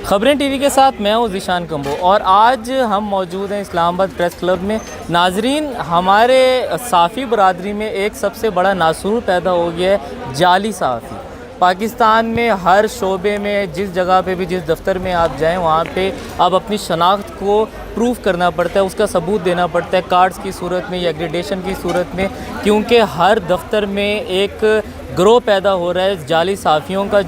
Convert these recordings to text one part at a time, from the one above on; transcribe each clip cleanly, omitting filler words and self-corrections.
खबरें टीवी के साथ मैं हूँ ज़ीशान कम्बो और आज हम मौजूद हैं इस्लामाबाद प्रेस क्लब में। नाजरीन, हमारे साफ़ी बरादरी में एक सबसे बड़ा नासूर पैदा हो गया है, जाली साफ़ी। पाकिस्तान में हर शोबे में, जिस जगह पे भी, जिस दफ्तर में आप जाएं, वहाँ पे अब अपनी शनाख्त को प्रूफ करना पड़ता है, उसका सबूत देना पड़ता है कार्ड्स की सूरत में या एग्रीडेशन की सूरत में, क्योंकि हर दफ्तर में एक ग्रोह पैदा हो रहा है जाली साफ़ियों का।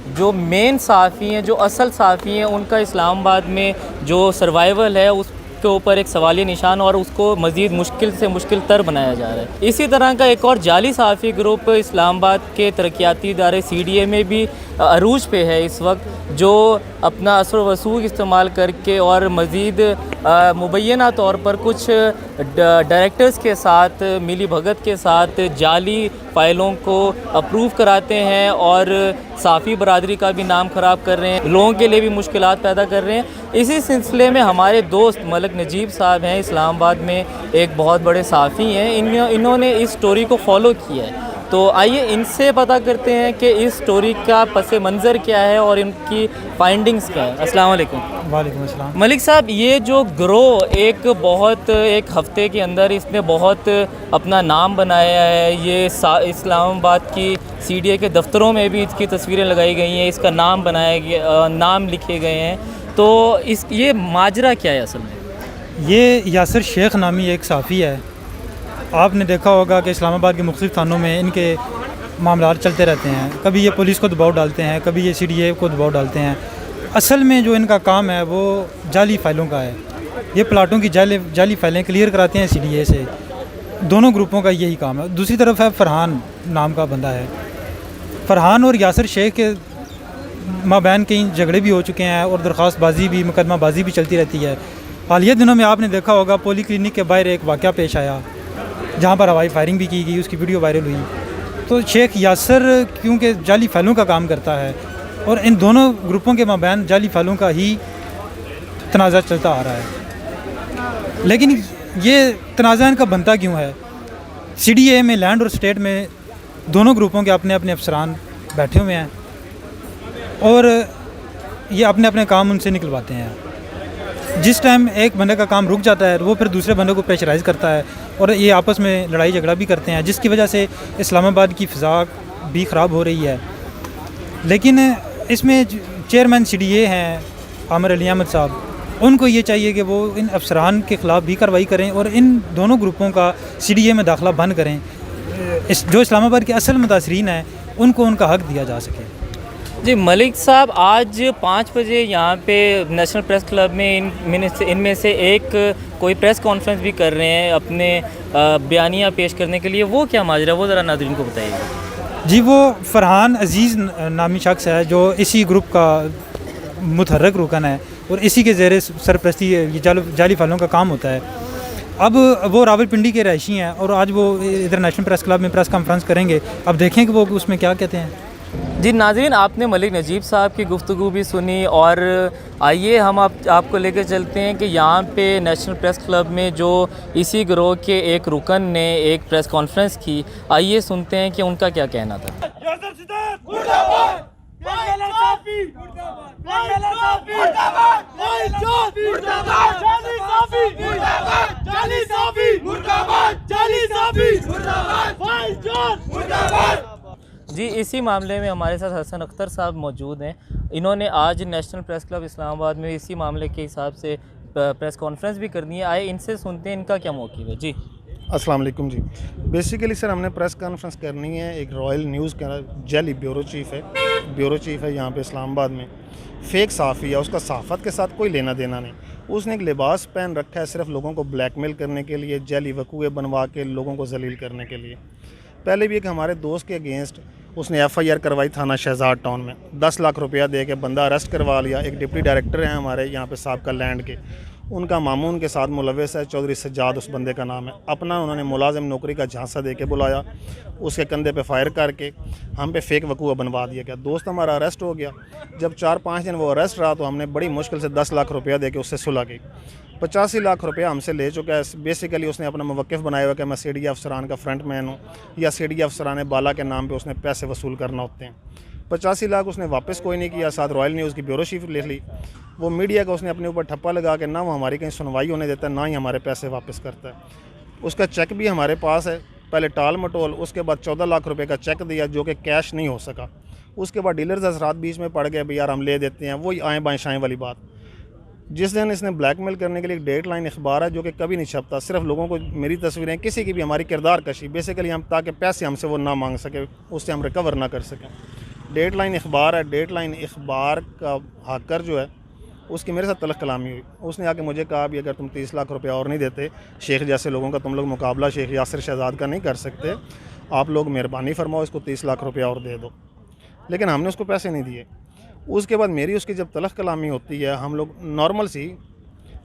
जो मेन साफ़ी हैं, जो असल साफ़ी हैं, उनका इस्लामाबाद में जो सर्वाइवल है उसके ऊपर एक सवालिया निशान और उसको मज़ीद मुश्किल से मुश्किल तर बनाया जा रहा है। इसी तरह का एक और जाली साफ़ी ग्रुप इस्लामाबाद के तरक्याती इदारे CDA में भी अरूज पे है इस वक्त, जो अपना असर वसूख इस्तेमाल करके और मज़ीद मुबैना तौर पर कुछ डायरेक्टर्स के साथ मिली भगत के साथ जाली फ़ाइलों को अप्रूव कराते हैं और साफ़ी बरादरी का भी नाम ख़राब कर रहे हैं, लोगों के लिए भी मुश्किलात पैदा कर रहे हैं। इसी सिलसिले में हमारे दोस्त मलिक नजीब साहब हैं, इस्लामाबाद में एक बहुत बड़े साफ़ी हैं, इन्होंने इस स्टोरी को फ़ॉलो किया है। तो आइए इनसे पता करते हैं कि इस स्टोरी का पस मंज़र क्या है और इनकी फाइंडिंग्स क्या है। अस्सलाम वालेकुम। वालेकुम अस्सलाम। मलिक साहब, ये जो ग्रोह एक हफ़्ते के अंदर इसने बहुत अपना नाम बनाया है, ये इस्लामाबाद की CDA के दफ्तरों में भी इसकी तस्वीरें लगाई गई हैं, इसका नाम बनाया गया, नाम लिखे गए हैं। तो ये माजरा क्या है असल में? ये यासिर शेख नामी एक साफ़ी है। आपने देखा होगा कि इस्लामाबाद के मुख्तलिफ़ थानों में इनके मामलात चलते रहते हैं। कभी ये पुलिस को दबाव डालते हैं, कभी ये CDA को दबाव डालते हैं। असल में जो इनका काम है वो जाली फ़ाइलों का है। ये प्लाटों की जाली फ़ाइलें क्लियर कराते हैं CDA से। दोनों ग्रुपों का यही काम है। दूसरी तरफ है फ़रहान नाम का बंदा है। फ़रहान और यासिर शेख के माबैन कई झगड़े भी हो चुके हैं और दरख्वास्तबाजी भी, मुकदमाबाजी भी चलती रहती है। हालिया दिनों में आपने देखा होगा पोली क्लिनिक के बाहर एक वाक़या पेश आया जहाँ पर हवाई फायरिंग भी की गई, उसकी वीडियो वायरल हुई। तो शेख यासिर क्योंकि जाली फ़ाइलों का काम करता है और इन दोनों ग्रुपों के माबैन जाली फ़ाइलों का ही तनाज़ा चलता आ रहा है। लेकिन ये तनाज़ा इनका बनता क्यों है? CDA में, लैंड और स्टेट में दोनों ग्रुपों के अपने अपने अफसरान बैठे हुए हैं और ये अपने अपने काम उनसे निकलवाते हैं। जिस टाइम एक बंदे का काम रुक जाता है वो फिर दूसरे बंदे को प्रेशराइज़ करता है और ये आपस में लड़ाई झगड़ा भी करते हैं, जिसकी वजह से इस्लामाबाद की फ़िज़ा भी ख़राब हो रही है। लेकिन इसमें चेयरमैन CDA हैं आमिर अली अहमद साहब, उनको ये चाहिए कि वो इन अफसरान के ख़िलाफ़ भी कार्रवाई करें और इन दोनों ग्रुपों का CDA में दाखिला बंद करें। जो इस्लामाबाद के असल मुतासरीन हैं उनको उनका हक़ दिया जा सके। जी मलिक साहब, आज 5 बजे यहाँ पे नेशनल प्रेस क्लब में इनमें से एक कोई प्रेस कॉन्फ्रेंस भी कर रहे हैं अपने बयानिया पेश करने के लिए। वो क्या माजरा, वो ज़रा नाज़रीन को बताइएगा। जी, वो फ़रहान अज़ीज़ नामी शख्स है जो इसी ग्रुप का मुतहर्रिक रुकन है और इसी के ज़ेरे सरपरस्ती ये जाली फ़ाइलों का काम होता है। अब वो रावलपिंडी के रहायशी हैं और आज वो इधर नेशनल प्रेस क्लब में प्रेस कॉन्फ्रेंस करेंगे। अब देखें कि वो उसमें क्या कहते हैं। जी नाज़रीन, आपने मलिक नजीब साहब की गुफ्तगू भी सुनी और आइए हम आपको लेकर चलते हैं कि यहाँ पे नेशनल प्रेस क्लब में जो इसी गिरोह के एक रुकन ने एक प्रेस कॉन्फ्रेंस की। आइए सुनते हैं कि उनका क्या कहना था। जी, इसी मामले में हमारे साथ हसन अख्तर साहब मौजूद हैं। इन्होंने आज नेशनल प्रेस क्लब इस्लामाबाद में इसी मामले के हिसाब से प्रेस कॉन्फ्रेंस भी करनी है। आए इनसे सुनते हैं इनका क्या मौक़िफ़ है। जी अस्सलाम वालेकुम। जी बेसिकली सर हमने प्रेस कॉन्फ्रेंस करनी है। एक रॉयल न्यूज़ का जाली ब्यूरो चीफ़ है यहाँ पे इस्लामाबाद में, फ़ेक साफ़ी है, उसका सहाफ़त के साथ कोई लेना देना नहीं। उसने एक लिबास पहन रखा है सिर्फ लोगों को ब्लैकमेल करने के लिए, जाली वकूए बनवा के लोगों को जलील करने के लिए। पहले भी एक हमारे दोस्त के अगेंस्ट उसने FIR करवाई थाना शहजाद टाउन में, 10 लाख रुपया दे के बंदा अरेस्ट करवा लिया। एक डिप्टी डायरेक्टर हैं हमारे यहाँ पे साहब का लैंड के, उनका मामून के साथ मुलविस है, चौधरी सज्जाद उस बंदे का नाम है। अपना उन्होंने मुलाजिम नौकरी का झांसा दे के बुलाया, उसके कंधे पे फायर करके हम पे फेक वकूआ बनवा दिया गया। दोस्त हमारा अरेस्ट हो गया। जब 4-5 दिन वो अरेस्ट रहा तो हमने बड़ी मुश्किल से 10 लाख रुपया दे के उससे सुलह की। 85 लाख रुपया हमसे ले चुका है। बेसिकली उसने अपना मुवक्किफ़ बनाया हुआ कि मैं CDA अफसरान का फ्रंट मैन हूँ या CDA अफसरान बाला के नाम पे उसने पैसे वसूल करना होते हैं। 85 लाख उसने वापस कोई नहीं किया, साथ रॉयल न्यूज़ की ब्यूरो चीफ ले ली। वो मीडिया का उसने अपने ऊपर ठप्पा लगा के ना वो हमारी कहीं सुनवाई होने देता है, ना ही हमारे पैसे वापस करता है। उसका चेक भी हमारे पास है, पहले टाल मटोल, उसके बाद 14 लाख रुपए का चेक दिया जो कि कैश नहीं हो सका। उसके बाद डीलर्स हजरात बीच में पड़ गए, भाई यार हम ले देते हैं, वही आएँ बाएँ शाएँ वाली बात। जिस दिन इसने ब्लैकमेल करने के लिए एक डेट लाइन अखबार है जो कि कभी नहीं छपता, सिर्फ लोगों को मेरी तस्वीरें, किसी की भी हमारी किरदार कशी, बेसिकली हम ताकि पैसे हमसे वो ना मांग सके, उससे हम रिकवर ना कर सकें। डेट लाइन अखबार है, डेट लाइन अखबार का हाकर जो है उसकी मेरे साथ तलख कलामी हुई। उसने आके मुझे कहा भी अगर तुम 30 लाख रुपया और नहीं देते, शेख जैसे लोगों का तुम लोग मुकाबला शेख यासिर शहजाद का नहीं कर सकते, आप लोग मेहरबानी फरमाओ इसको 30 लाख रुपया और दे दो। लेकिन हमने उसको पैसे नहीं दिए। उसके बाद मेरी उसकी जब तलख कलामी होती है, हम लोग नॉर्मल सी,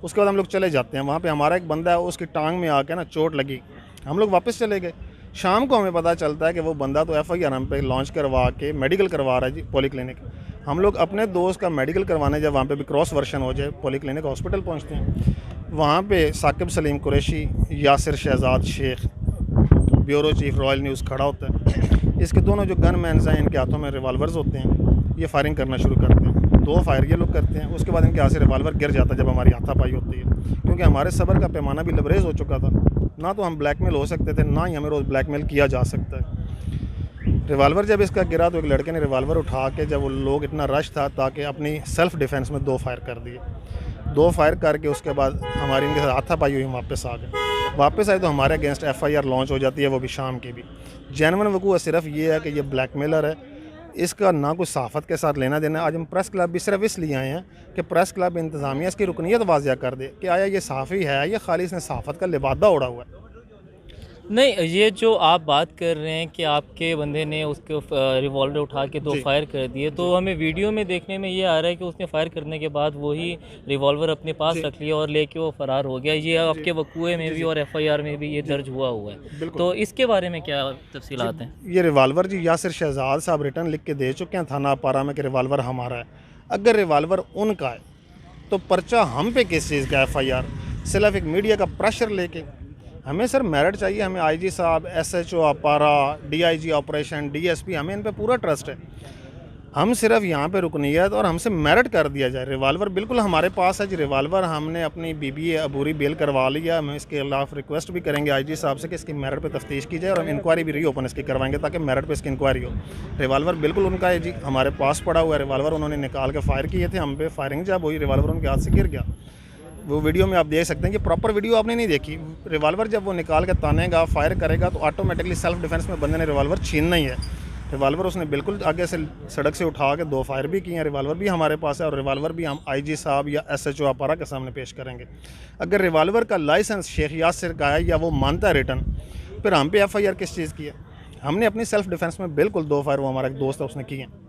उसके बाद हम लोग चले जाते हैं। वहाँ पे हमारा एक बंदा है, उसकी टांग में आके ना चोट लगी, हम लोग वापस चले गए। शाम को हमें पता चलता है कि वो बंदा तो FIR हम पे लॉन्च करवा के मेडिकल करवा रहा है जी, पॉलीक्लिनिक। हम लोग अपने दोस्त का मेडिकल करवाने जब वहाँ पे भी क्रॉस वर्शन हो जाए, पॉलीक्लिनिक हॉस्पिटल पहुँचते हैं, वहाँ पे Saqib Salim Qureshi, Yasir Shahzad Sheikh, bureau chief Royal News खड़ा होता है। इसके दोनों जो गन मैन्स हैं, इनके हाथों में रिवाल्वर्स होते हैं, ये फायरिंग करना शुरू करते हैं। 2 फायर ये लोग करते हैं, उसके बाद इनके हाथ से रिवाल्वर गिर जाता है जब हमारी हाथापाई होती है, क्योंकि हमारे सब्र का पैमाना भी लबरेज हो चुका था। ना तो हम ब्लैकमेल हो सकते थे, ना ही हमें रोज़ ब्लैकमेल किया जा सकता है। रिवाल्वर जब इसका गिरा तो एक लड़के ने रिवाल्वर उठा के, जब वो लोग इतना रश था, ताकि अपनी सेल्फ डिफेंस में 2 फायर कर दिए। 2 फायर करके उसके बाद हमारी इनके साथ हाथापाई हुई, वापस आ गए। वापस आए तो हमारे अगेंस्ट FIR लॉन्च हो जाती है, वो भी शाम की भी। जेन्युइन वकूअ सिर्फ ये है कि ये ब्लैकमेलर है, इसका ना कुछ सहाफ़त के साथ लेना देना। आज हम प्रेस क्लब भी सिर्फ इसलिए आए हैं कि प्रेस क्लब इंतज़ामिया इसकी रुकनीत वाज़िया कर दे कि आया ये सहाफ़ी है या खाली इसने सहाफ़त का लिबादा उड़ा हुआ है। नहीं, ये जो आप बात कर रहे हैं कि आपके बंदे ने उसके रिवॉल्वर उठा के 2 फायर कर दिए, तो हमें वीडियो में देखने में ये आ रहा है कि उसने फायर करने के बाद वही रिवॉल्वर अपने पास रख लिया और लेके वो फ़रार हो गया। ये आपके वकूए में भी और FIR में भी ये दर्ज हुआ हुआ है, तो इसके बारे में क्या तफसीलात हैं? ये रिवाल्वर जी यासिर शहजाद साहब रिटर्न लिख के दे चुके हैं थाना अपारा में कि रिवाल्वर हमारा है। अगर रिवाल्वर उनका है तो पर्चा हम पे किस चीज़ का FIR? सिर्फ एक मीडिया का प्रेशर लेके हमें सर मेरिट चाहिए। हमें IG साहब, SHO अपारा, DIG ऑपरेशन, DSP, हमें इन पे पूरा ट्रस्ट है। हम सिर्फ यहाँ पे रुकनीत और हमसे मेरिट कर दिया जाए। रिवाल्वर बिल्कुल हमारे पास है जी, रिवाल्वर हमने अपनी BBA अबूरी बेल करवा लिया। हम इसके खिलाफ रिक्वेस्ट भी करेंगे IG साहब से कि इसकी मेरिट पे तफ्तीश की जाए और हम इंक्वायरी भी रीओपन इसकी करवाएंगे ताकि मेरिट पे इसकी इंक्वायरी हो। रिवाल्वर बिल्कुल उनका है जी, हमारे पास पड़ा हुआ है। रिवाल्वर उन्होंने निकाल के फायर किए थे, हम पे फायरिंग जब हुई रिवाल्वर उनके हाथ से गिर गया। वो वीडियो में आप देख सकते हैं कि प्रॉपर वीडियो आपने नहीं देखी। रिवाल्वर जब वो निकाल के तानेगा, फायर करेगा तो ऑटोमेटिकली सेल्फ डिफेंस में बंदे ने रिवाल्वर छीनना ही है। रिवाल्वर उसने बिल्कुल आगे से सड़क से उठा के 2 फायर भी किए हैं। रिवाल्वर भी हमारे पास है और रिवाल्वर भी हम IG साहब या SHO अपारा के सामने पेश करेंगे। अगर रिवाल्वर का लाइसेंस शेख यासिर का है या वो मानता है रिटर्न, फिर हम पे FIR किस चीज़ की है? हमने अपनी सेल्फ डिफेंस में बिल्कुल 2 फायर, वो हमारा एक दोस्त है उसने किए हैं।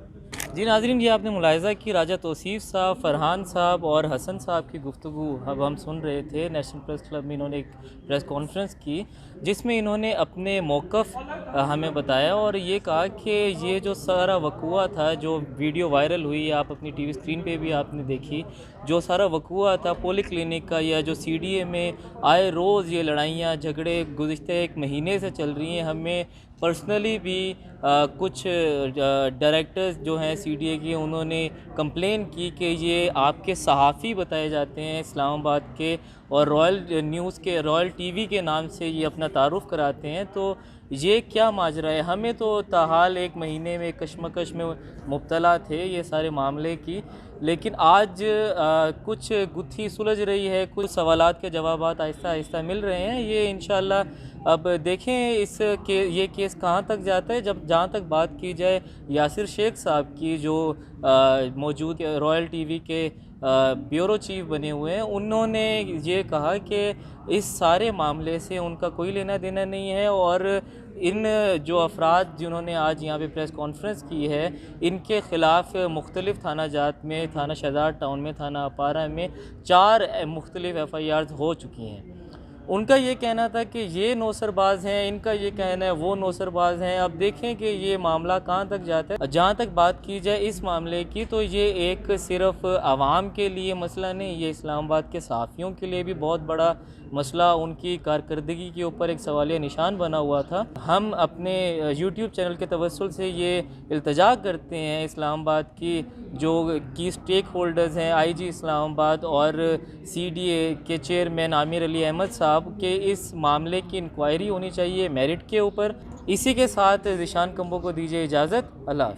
जी नाज़रीन, ये आपने मुलाहिज़ा की राजा तौसीफ़ साहब, फ़रहान साहब और हसन साहब की गुफ्तगू अब हम सुन रहे थे। नेशनल प्रेस क्लब में इन्होंने एक प्रेस कॉन्फ्रेंस की जिसमें इन्होंने अपने मौक़िफ़ हमें बताया और ये कहा कि ये जो सारा वक़ुआ था, जो वीडियो वायरल हुई, आप अपनी TV स्क्रीन पे भी आपने देखी, जो सारा वक़ुआ था पॉलीक्लिनिक का या जो CDA में आए रोज़ ये लड़ाइयाँ झगड़े गुज़िश्ते 1 महीने से चल रही हैं। हमें पर्सनली भी कुछ डायरेक्टर्स जो हैं CDA के, उन्होंने कंप्लेन की कि ये आपके सहाफ़ी बताए जाते हैं इस्लामाबाद के और रॉयल न्यूज़ के, रॉयल TV के नाम से ये अपना तारुफ़ कराते हैं। तो ये क्या माजरा है? हमें तो ताहाल 1 महीने में कशमकश में मुब्तला थे ये सारे मामले की, लेकिन आज कुछ गुत्थी सुलझ रही है, कुछ सवालात के जवाबात आहिस्ता आहिस्ता मिल रहे हैं। ये इंशाअल्लाह अब देखें ये केस कहाँ तक जाता है। जहाँ तक बात की जाए यासिर शेख साहब की, जो मौजूद रॉयल TV के ब्यूरो चीफ बने हुए हैं, उन्होंने ये कहा कि इस सारे मामले से उनका कोई लेना देना नहीं है और इन जो अफराद जिन्होंने आज यहाँ पे प्रेस कॉन्फ्रेंस की है, इनके ख़िलाफ़ मुख्तलिफ़ थाना जात में, थाना शहजाद टाउन में, थाना अपारा में 4 मुख्तलिफ़ FIRs हो चुकी हैं। उनका ये कहना था कि ये नौसरबाज हैं, इनका ये कहना है वो नौसरबाज हैं। अब देखें कि ये मामला कहाँ तक जाता है। जहाँ तक बात की जाए इस मामले की, तो ये एक सिर्फ आवाम के लिए मसला नहीं, ये इस्लामाबाद के सहाफ़ियों के लिए भी बहुत बड़ा मसला, उनकी कारकर्दगी के ऊपर एक सवालिया निशान बना हुआ था। हम अपने यूट्यूब चैनल के तवस्सुल से ये इल्तजा करते हैं इस्लामाबाद की जो की स्टेक होल्डर्स हैं, IG इस्लामाबाद और CDA के चेयरमैन आमिर अली अहमद साहब के इस मामले की इंक्वायरी होनी चाहिए मेरिट के ऊपर। इसी के साथ ज़ीशान कंबो को दीजिए इजाज़त। अल्लाह हाफ़िज़।